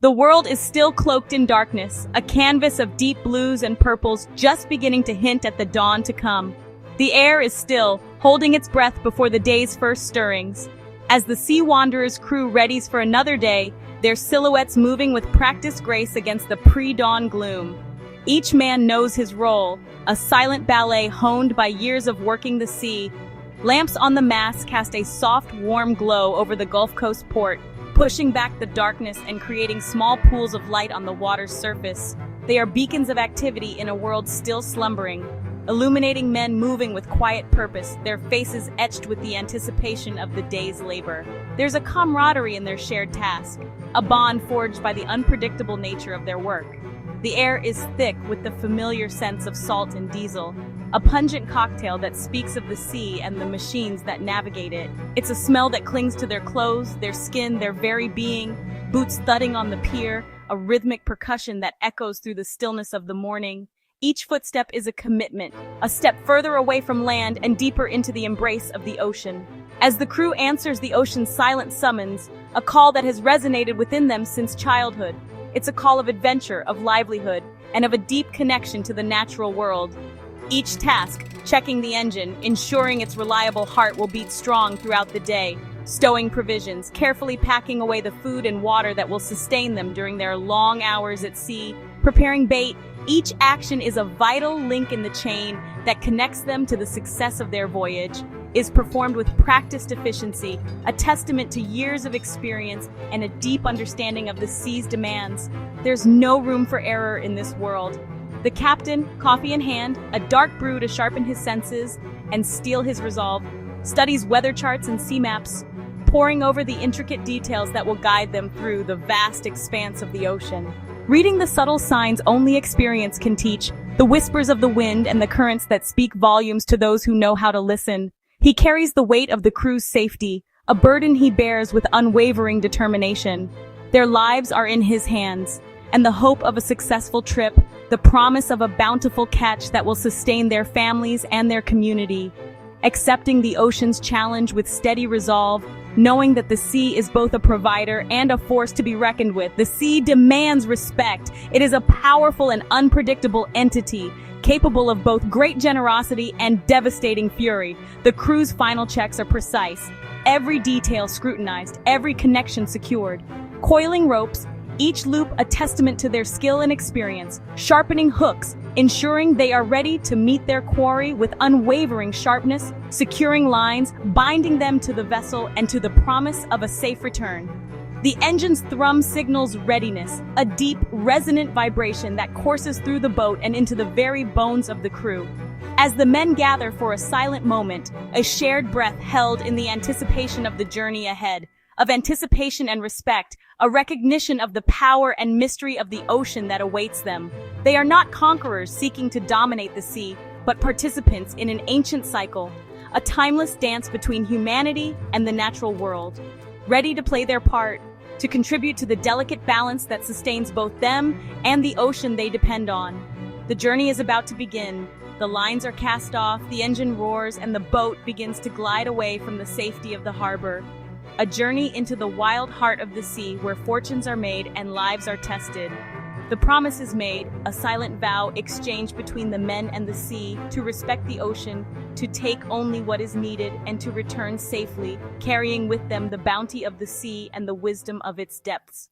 The world is still cloaked in darkness, a canvas of deep blues and purples just beginning to hint at the dawn to come. The air is still, holding its breath before the day's first stirrings. As the Sea Wanderers crew readies for another day, their silhouettes moving with practiced grace against the pre-dawn gloom. Each man knows his role, a silent ballet honed by years of working the sea. Lamps on the mast cast a soft, warm glow over the Gulf Coast port, pushing back the darkness and creating small pools of light on the water's surface. They are beacons of activity in a world still slumbering, illuminating men moving with quiet purpose, their faces etched with the anticipation of the day's labor. There's a camaraderie in their shared task, a bond forged by the unpredictable nature of their work. The air is thick with the familiar sense of salt and diesel, a pungent cocktail that speaks of the sea and the machines that navigate it. It's a smell that clings to their clothes, their skin, their very being, boots thudding on the pier, a rhythmic percussion that echoes through the stillness of the morning. Each footstep is a commitment, a step further away from land and deeper into the embrace of the ocean. As the crew answers the ocean's silent summons, a call that has resonated within them since childhood. It's a call of adventure, of livelihood, and of a deep connection to the natural world. Each task, checking the engine, ensuring its reliable heart will beat strong throughout the day, stowing provisions, carefully packing away the food and water that will sustain them during their long hours at sea, preparing bait. Each action is a vital link in the chain that connects them to the success of their voyage, is performed with practiced efficiency, a testament to years of experience and a deep understanding of the sea's demands. There's no room for error in this world. The captain, coffee in hand, a dark brew to sharpen his senses and steel his resolve, studies weather charts and sea maps, poring over the intricate details that will guide them through the vast expanse of the ocean. Reading the subtle signs only experience can teach, the whispers of the wind and the currents that speak volumes to those who know how to listen. He carries the weight of the crew's safety, a burden he bears with unwavering determination. Their lives are in his hands, and the hope of a successful trip, the promise of a bountiful catch that will sustain their families and their community. Accepting the ocean's challenge with steady resolve, knowing that the sea is both a provider and a force to be reckoned with. The sea demands respect. It is a powerful and unpredictable entity, capable of both great generosity and devastating fury. The crew's final checks are precise, every detail scrutinized, every connection secured. Coiling ropes, each loop a testament to their skill and experience, sharpening hooks, ensuring they are ready to meet their quarry with unwavering sharpness, securing lines, binding them to the vessel and to the promise of a safe return. The engine's thrum signals readiness, a deep, resonant vibration that courses through the boat and into the very bones of the crew. As the men gather for a silent moment, a shared breath held in the anticipation of the journey ahead, of anticipation and respect, a recognition of the power and mystery of the ocean that awaits them. They are not conquerors seeking to dominate the sea, but participants in an ancient cycle, a timeless dance between humanity and the natural world, ready to play their part, to contribute to the delicate balance that sustains both them and the ocean they depend on. The journey is about to begin. The lines are cast off, the engine roars, and the boat begins to glide away from the safety of the harbor. A journey into the wild heart of the sea where fortunes are made and lives are tested. The promise is made, a silent vow exchanged between the men and the sea to respect the ocean, to take only what is needed and to return safely, carrying with them the bounty of the sea and the wisdom of its depths.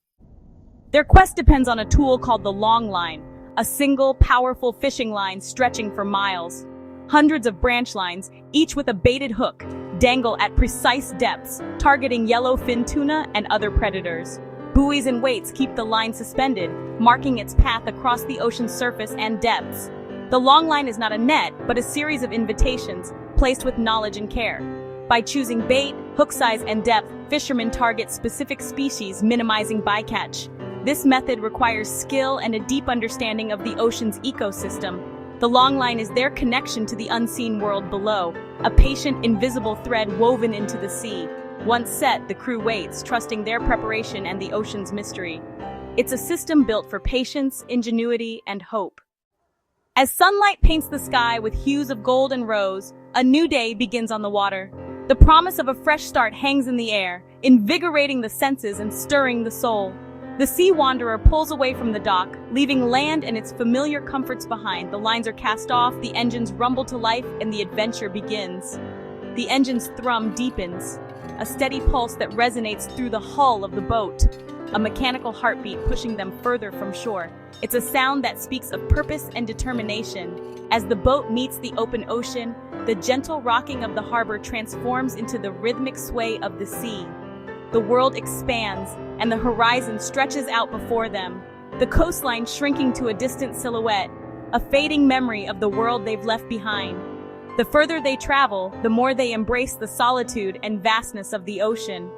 Their quest depends on a tool called the Longline, a single, powerful fishing line stretching for miles. Hundreds of branch lines, each with a baited hook, dangle at precise depths, targeting yellowfin tuna and other predators. Buoys and weights keep the line suspended, marking its path across the ocean's surface and depths. The Longline is not a net, but a series of invitations, placed with knowledge and care. By choosing bait, hook size, and depth, fishermen target specific species, minimizing bycatch. This method requires skill and a deep understanding of the ocean's ecosystem. The Longline is their connection to the unseen world below, a patient, invisible thread woven into the sea. Once set, the crew waits, trusting their preparation and the ocean's mystery. It's a system built for patience, ingenuity, and hope. As sunlight paints the sky with hues of gold and rose, a new day begins on the water. The promise of a fresh start hangs in the air, invigorating the senses and stirring the soul. The sea wanderer pulls away from the dock, leaving land and its familiar comforts behind. The lines are cast off, the engines rumble to life, and the adventure begins. The engine's thrum deepens, a steady pulse that resonates through the hull of the boat, a mechanical heartbeat pushing them further from shore. It's a sound that speaks of purpose and determination. As the boat meets the open ocean, the gentle rocking of the harbor transforms into the rhythmic sway of the sea. The world expands, and the horizon stretches out before them, the coastline shrinking to a distant silhouette, a fading memory of the world they've left behind. The further they travel, the more they embrace the solitude and vastness of the ocean.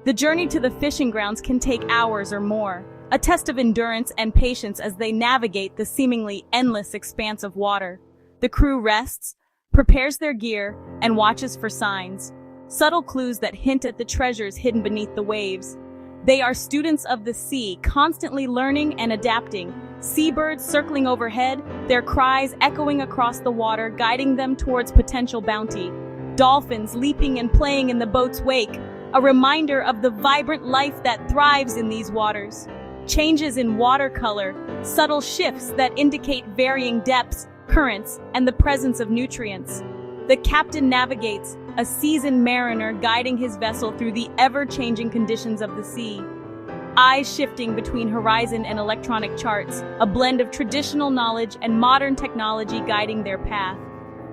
The journey to the fishing grounds can take hours or more, a test of endurance and patience as they navigate the seemingly endless expanse of water. The crew rests, prepares their gear, and watches for signs, subtle clues that hint at the treasures hidden beneath the waves. They are students of the sea, constantly learning and adapting. Seabirds circling overhead, their cries echoing across the water, guiding them towards potential bounty. Dolphins leaping and playing in the boat's wake, a reminder of the vibrant life that thrives in these waters. Changes in watercolor, subtle shifts that indicate varying depths, currents, and the presence of nutrients. The captain navigates, a seasoned mariner guiding his vessel through the ever-changing conditions of the sea. Eyes shifting between horizon and electronic charts, a blend of traditional knowledge and modern technology guiding their path.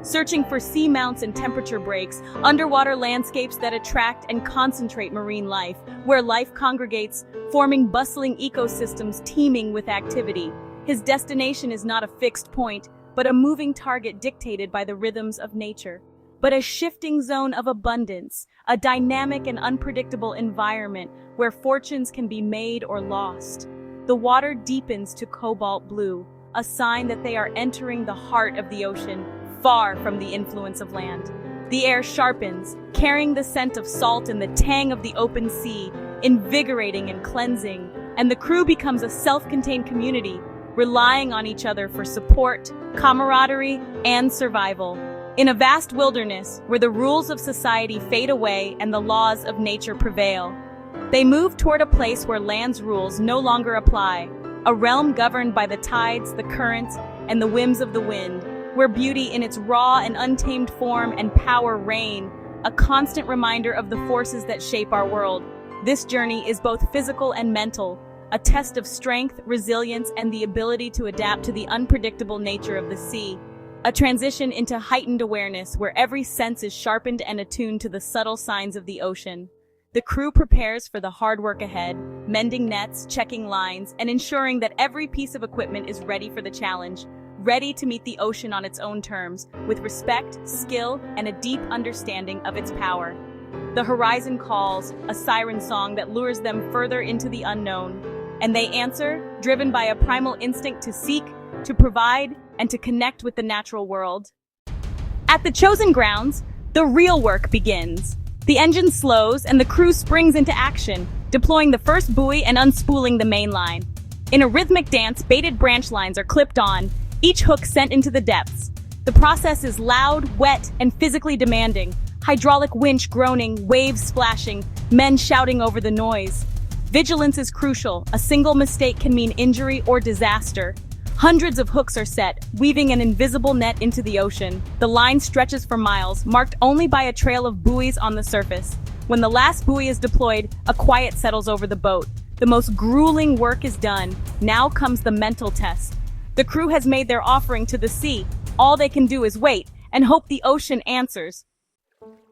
Searching for seamounts and temperature breaks, underwater landscapes that attract and concentrate marine life, where life congregates, forming bustling ecosystems teeming with activity. His destination is not a fixed point, but a moving target dictated by the rhythms of nature. But a shifting zone of abundance, a dynamic and unpredictable environment where fortunes can be made or lost. The water deepens to cobalt blue, a sign that they are entering the heart of the ocean, far from the influence of land. The air sharpens, carrying the scent of salt and the tang of the open sea, invigorating and cleansing, and the crew becomes a self-contained community, relying on each other for support, camaraderie, and survival. In a vast wilderness where the rules of society fade away and the laws of nature prevail, they move toward a place where land's rules no longer apply, a realm governed by the tides, the currents, and the whims of the wind, where beauty in its raw and untamed form and power reign, a constant reminder of the forces that shape our world. This journey is both physical and mental, a test of strength, resilience, and the ability to adapt to the unpredictable nature of the sea. A transition into heightened awareness where every sense is sharpened and attuned to the subtle signs of the ocean. The crew prepares for the hard work ahead, mending nets, checking lines, and ensuring that every piece of equipment is ready for the challenge, ready to meet the ocean on its own terms, with respect, skill, and a deep understanding of its power. The horizon calls, a siren song that lures them further into the unknown, and they answer, driven by a primal instinct to seek, to provide, and to connect with the natural world. At the chosen grounds, the real work begins. The engine slows and the crew springs into action, deploying the first buoy and unspooling the main line. In a rhythmic dance, baited branch lines are clipped on, each hook sent into the depths. The process is loud, wet, and physically demanding. Hydraulic winch groaning, waves splashing, men shouting over the noise. Vigilance is crucial. A single mistake can mean injury or disaster. Hundreds of hooks are set, weaving an invisible net into the ocean. The line stretches for miles, marked only by a trail of buoys on the surface. When the last buoy is deployed, a quiet settles over the boat. The most grueling work is done. Now comes the mental test. The crew has made their offering to the sea. All they can do is wait and hope the ocean answers.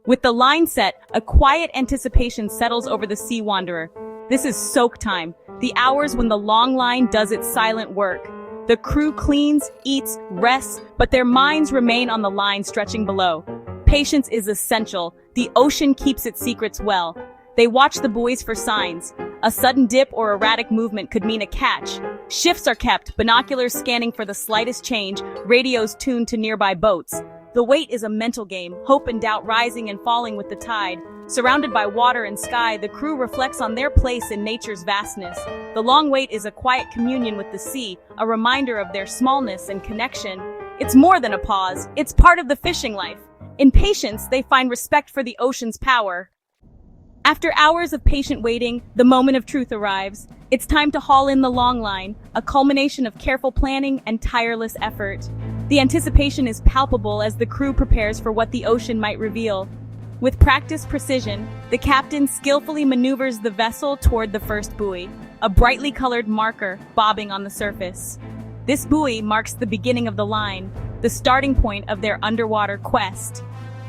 With the line set, a quiet anticipation settles over the sea wanderer. This is soak time, the hours when the Longline does its silent work. The crew cleans, eats, rests, but their minds remain on the line stretching below. Patience is essential. The ocean keeps its secrets well. They watch the buoys for signs. A sudden dip or erratic movement could mean a catch. Shifts are kept, binoculars scanning for the slightest change, radios tuned to nearby boats. The wait is a mental game, hope and doubt rising and falling with the tide. Surrounded by water and sky, the crew reflects on their place in nature's vastness. The long wait is a quiet communion with the sea, a reminder of their smallness and connection. It's more than a pause, it's part of the fishing life. In patience, they find respect for the ocean's power. After hours of patient waiting, the moment of truth arrives. It's time to haul in the Longline, a culmination of careful planning and tireless effort. The anticipation is palpable as the crew prepares for what the ocean might reveal. With practiced precision, the captain skillfully maneuvers the vessel toward the first buoy, a brightly colored marker bobbing on the surface. This buoy marks the beginning of the line, the starting point of their underwater quest.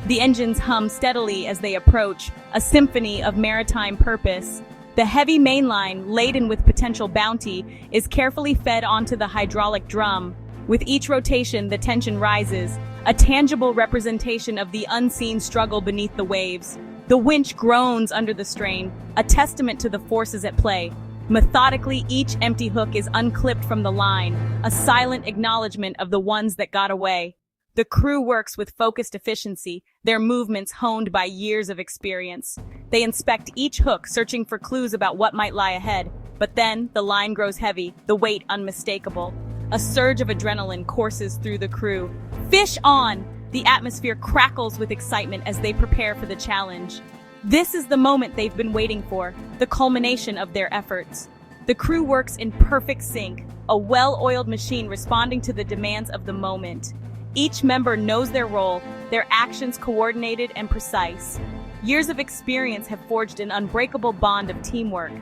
The engines hum steadily as they approach, a symphony of maritime purpose. The heavy mainline, laden with potential bounty, is carefully fed onto the hydraulic drum. With each rotation, the tension rises, a tangible representation of the unseen struggle beneath the waves. The winch groans under the strain, a testament to the forces at play. Methodically, each empty hook is unclipped from the line, a silent acknowledgement of the ones that got away. The crew works with focused efficiency, their movements honed by years of experience. They inspect each hook, searching for clues about what might lie ahead. But then, the line grows heavy, the weight unmistakable. A surge of adrenaline courses through the crew. Fish on! The atmosphere crackles with excitement as they prepare for the challenge. This is the moment they've been waiting for, the culmination of their efforts. The crew works in perfect sync, a well-oiled machine responding to the demands of the moment. Each member knows their role, their actions coordinated and precise. Years of experience have forged an unbreakable bond of teamwork,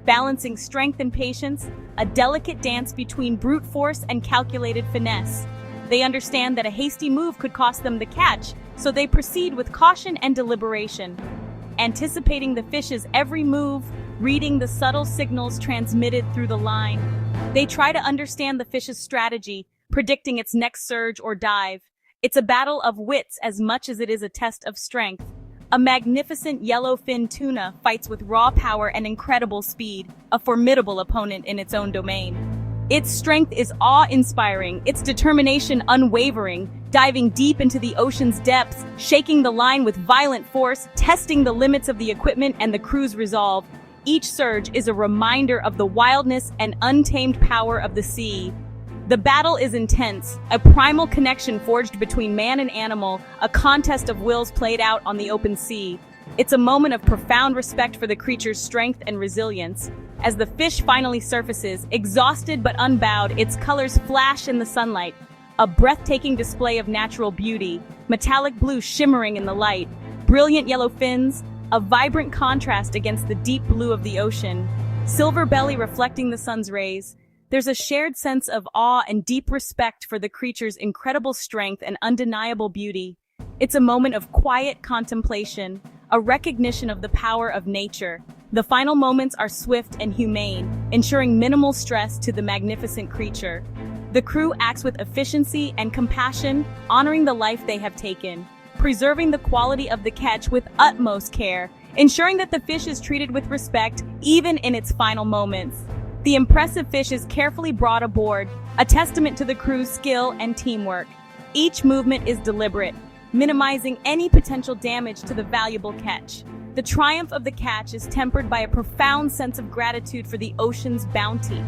balancing strength and patience, a delicate dance between brute force and calculated finesse. They understand that a hasty move could cost them the catch, so they proceed with caution and deliberation. Anticipating the fish's every move, reading the subtle signals transmitted through the line. They try to understand the fish's strategy, predicting its next surge or dive. It's a battle of wits as much as it is a test of strength. A magnificent yellowfin tuna fights with raw power and incredible speed, a formidable opponent in its own domain. Its strength is awe-inspiring, its determination unwavering, diving deep into the ocean's depths, shaking the line with violent force, testing the limits of the equipment and the crew's resolve. Each surge is a reminder of the wildness and untamed power of the sea. The battle is intense, a primal connection forged between man and animal, a contest of wills played out on the open sea. It's a moment of profound respect for the creature's strength and resilience. As the fish finally surfaces, exhausted but unbowed, its colors flash in the sunlight. A breathtaking display of natural beauty, metallic blue shimmering in the light, brilliant yellow fins, a vibrant contrast against the deep blue of the ocean, silver belly reflecting the sun's rays. There's a shared sense of awe and deep respect for the creature's incredible strength and undeniable beauty. It's a moment of quiet contemplation, a recognition of the power of nature. The final moments are swift and humane, ensuring minimal stress to the magnificent creature. The crew acts with efficiency and compassion, honoring the life they have taken, preserving the quality of the catch with utmost care, ensuring that the fish is treated with respect even in its final moments. The impressive fish is carefully brought aboard, a testament to the crew's skill and teamwork. Each movement is deliberate, minimizing any potential damage to the valuable catch. The triumph of the catch is tempered by a profound sense of gratitude for the ocean's bounty.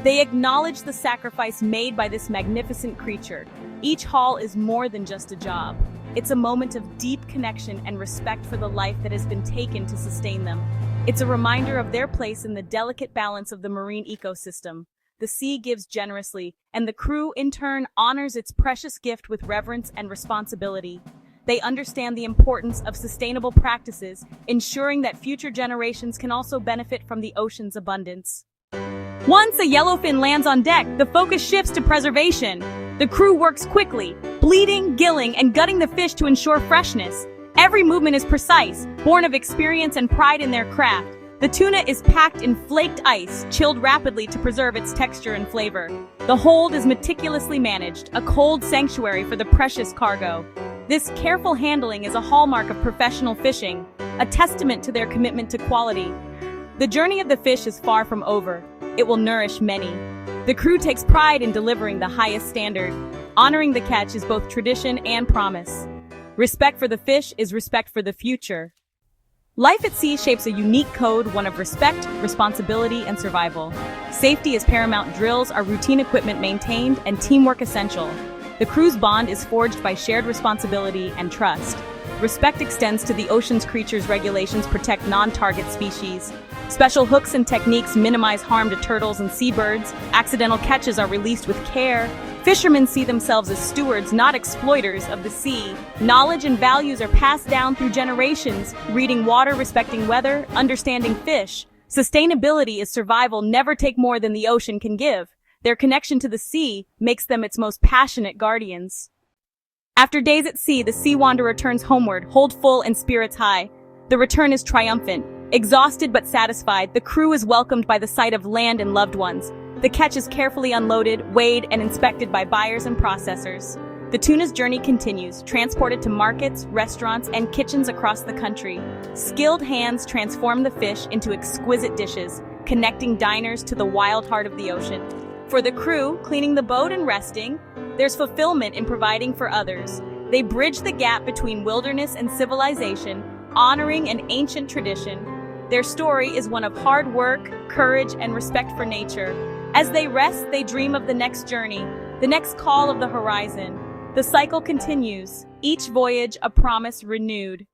They acknowledge the sacrifice made by this magnificent creature. Each haul is more than just a job. It's a moment of deep connection and respect for the life that has been taken to sustain them. It's a reminder of their place in the delicate balance of the marine ecosystem. The sea gives generously, and the crew, in turn, honors its precious gift with reverence and responsibility. They understand the importance of sustainable practices, ensuring that future generations can also benefit from the ocean's abundance. Once a yellowfin lands on deck, the focus shifts to preservation. The crew works quickly, bleeding, gilling, and gutting the fish to ensure freshness. Every movement is precise, born of experience and pride in their craft. The tuna is packed in flaked ice, chilled rapidly to preserve its texture and flavor. The hold is meticulously managed, a cold sanctuary for the precious cargo. This careful handling is a hallmark of professional fishing, a testament to their commitment to quality. The journey of the fish is far from over. It will nourish many. The crew takes pride in delivering the highest standard. Honoring the catch is both tradition and promise. Respect for the fish is respect for the future. Life at sea shapes a unique code, one of respect, responsibility, and survival. Safety is paramount, drills are routine equipment maintained, and teamwork essential. The crew's bond is forged by shared responsibility and trust. respect extends to the ocean's creatures. Regulations protect non-target species. Special hooks and techniques minimize harm to turtles and seabirds. Accidental catches are released with care. Fishermen see themselves as stewards, not exploiters, of the sea. Knowledge and values are passed down through generations, reading water, respecting weather, understanding fish. Sustainability is survival. Never take more than the ocean can give. Their connection to the sea makes them its most passionate guardians. After days at sea, the sea wanderer returns homeward, hold full and spirits high. The return is triumphant. Exhausted but satisfied, the crew is welcomed by the sight of land and loved ones. The catch is carefully unloaded, weighed, and inspected by buyers and processors. The tuna's journey continues, transported to markets, restaurants, and kitchens across the country. Skilled hands transform the fish into exquisite dishes, connecting diners to the wild heart of the ocean. For the crew, cleaning the boat and resting, there's fulfillment in providing for others. They bridge the gap between wilderness and civilization, honoring an ancient tradition. Their story is one of hard work, courage, and respect for nature. As they rest, they dream of the next journey, the next call of the horizon. The cycle continues, each voyage a promise renewed.